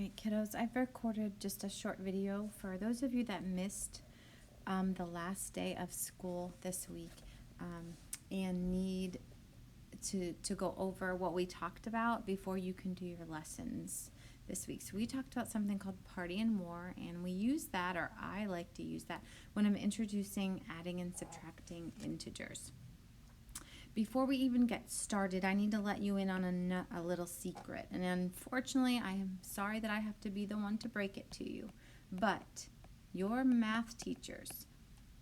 Alright, kiddos, I've recorded just a short video for those of you that missed the last day of school this week and need to go over what we talked about before you can do your lessons this week. So we talked about something called party and war, and we use that, or I like to use that, when I'm introducing adding and subtracting integers. Before we even get started, I need to let you in on a little secret. And unfortunately, I am sorry that I have to be the one to break it to you. But your math teachers,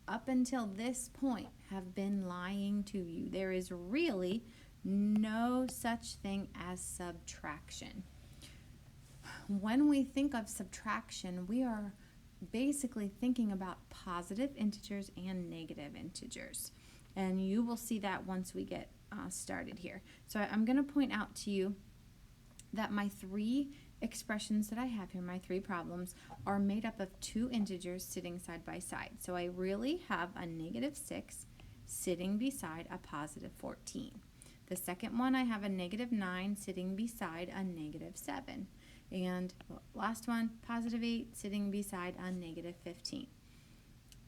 up until this point, have been lying to you. There is really no such thing as subtraction. When we think of subtraction, we are basically thinking about positive integers and negative integers. And you will see that once we get started here. So I'm going to point out to you that my three expressions that I have here, my three problems, are made up of two integers sitting side by side. So I really have a -6 sitting beside a +14. The second one, I have a -9 sitting beside a -7. And last one, +8 sitting beside a -15.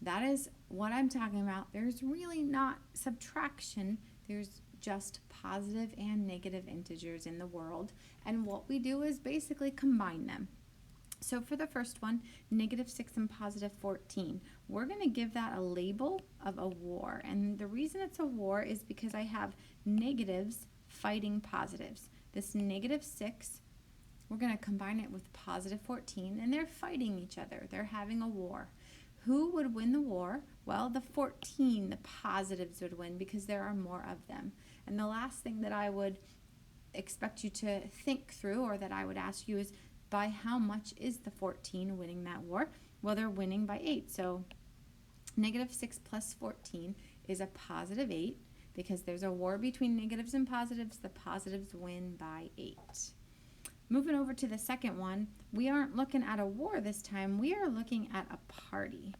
That is what I'm talking about. There's really not subtraction. There's just positive and negative integers in the world. And what we do is basically combine them. So for the first one, -6 and +14, we're going to give that a label of a war. And the reason it's a war is because I have negatives fighting positives. This -6, we're going to combine it with +14, and they're fighting each other. They're having a war. Who would win the war? Well, the 14, the positives would win because there are more of them. And the last thing that I would expect you to think through, or that I would ask you, is by how much is the 14 winning that war? Well, they're winning by 8. So -6 plus 14 is a +8. Because there's a war between negatives and positives, the positives win by 8. Moving over to the second one, we aren't looking at a war this time. We are looking at a party.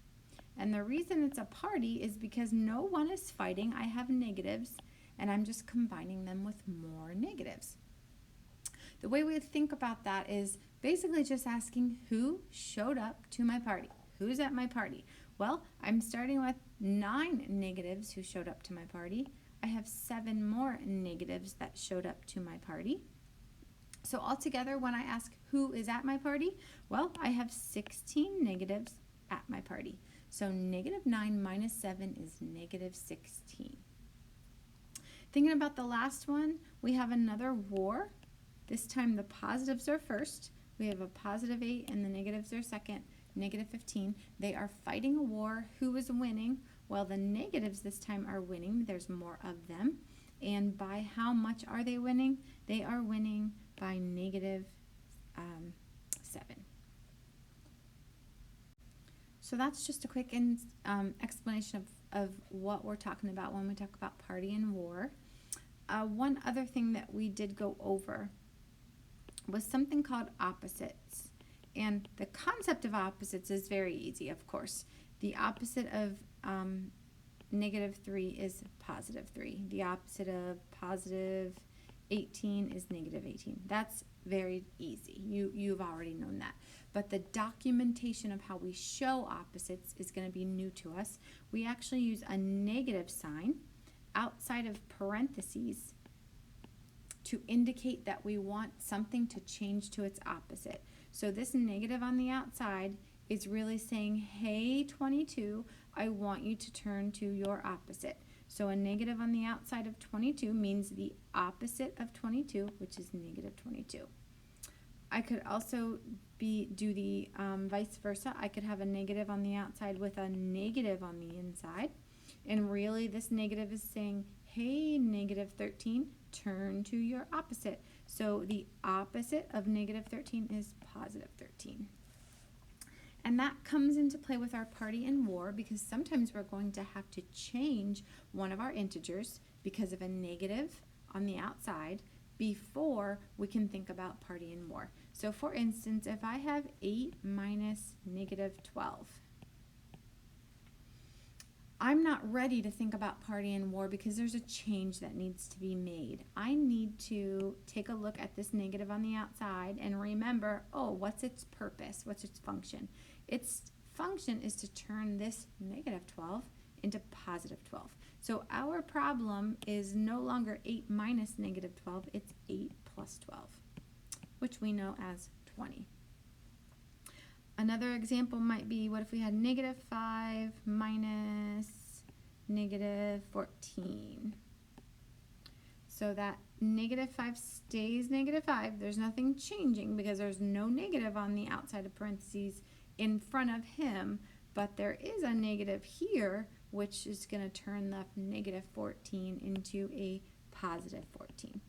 And the reason it's a party is because no one is fighting. I have negatives, and I'm just combining them with more negatives. The way we think about that is basically just asking who showed up to my party. Who's at my party? Well, I'm starting with 9 negatives who showed up to my party. I have 7 more negatives that showed up to my party. So altogether, when I ask who is at my party, well, I have 16 negatives at my party. So -9 minus 7 is -16. Thinking about the last one, we have another war. This time the positives are first. We have a +8 and the negatives are second, -15. They are fighting a war. Who is winning? Well, the negatives this time are winning. There's more of them. And by how much are they winning? They are winning by -7. So that's just a quick explanation of what we're talking about when we talk about party and war. One other thing that we did go over was something called opposites. And the concept of opposites is very easy, of course. The opposite of -3 is +3. The opposite of +18 is -18. That's very easy. You've already known that. But the documentation of how we show opposites is going to be new to us. We actually use a negative sign outside of parentheses to indicate that we want something to change to its opposite. So this negative on the outside is really saying, hey, 22, I want you to turn to your opposite. So a negative on the outside of 22 means the opposite of 22, which is -22. I could also do the vice versa. I could have a negative on the outside with a negative on the inside. And really this negative is saying, hey, -13, turn to your opposite. So the opposite of -13 is +13. And that comes into play with our party and war because sometimes we're going to have to change one of our integers because of a negative on the outside before we can think about party and war. So for instance, if I have 8 minus -12, I'm not ready to think about party and war because there's a change that needs to be made. I need to take a look at this negative on the outside and remember, oh, what's its purpose? What's its function? Its function is to turn this negative 12 into positive 12. So our problem is no longer 8 minus negative 12, it's 8 plus 12, which we know as 20. Another example might be, what if we had negative 5 minus negative 14? So that negative 5 stays negative 5. There's nothing changing because there's no negative on the outside of parentheses in front of him, but there is a negative here, which is going to turn the negative 14 into a positive 14.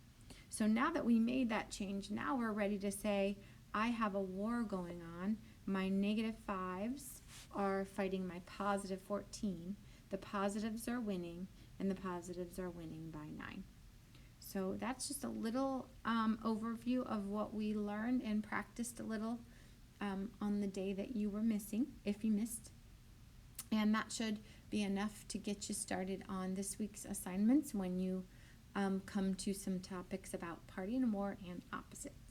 So now that we made that change, now we're ready to say, I have a war going on. My negative 5s are fighting my positive 14. The positives are winning, and the positives are winning by 9. So that's just a little overview of what we learned and practiced a little on the day that you were missing, if you missed. And that should be enough to get you started on this week's assignments when you come to some topics about party and war and opposites.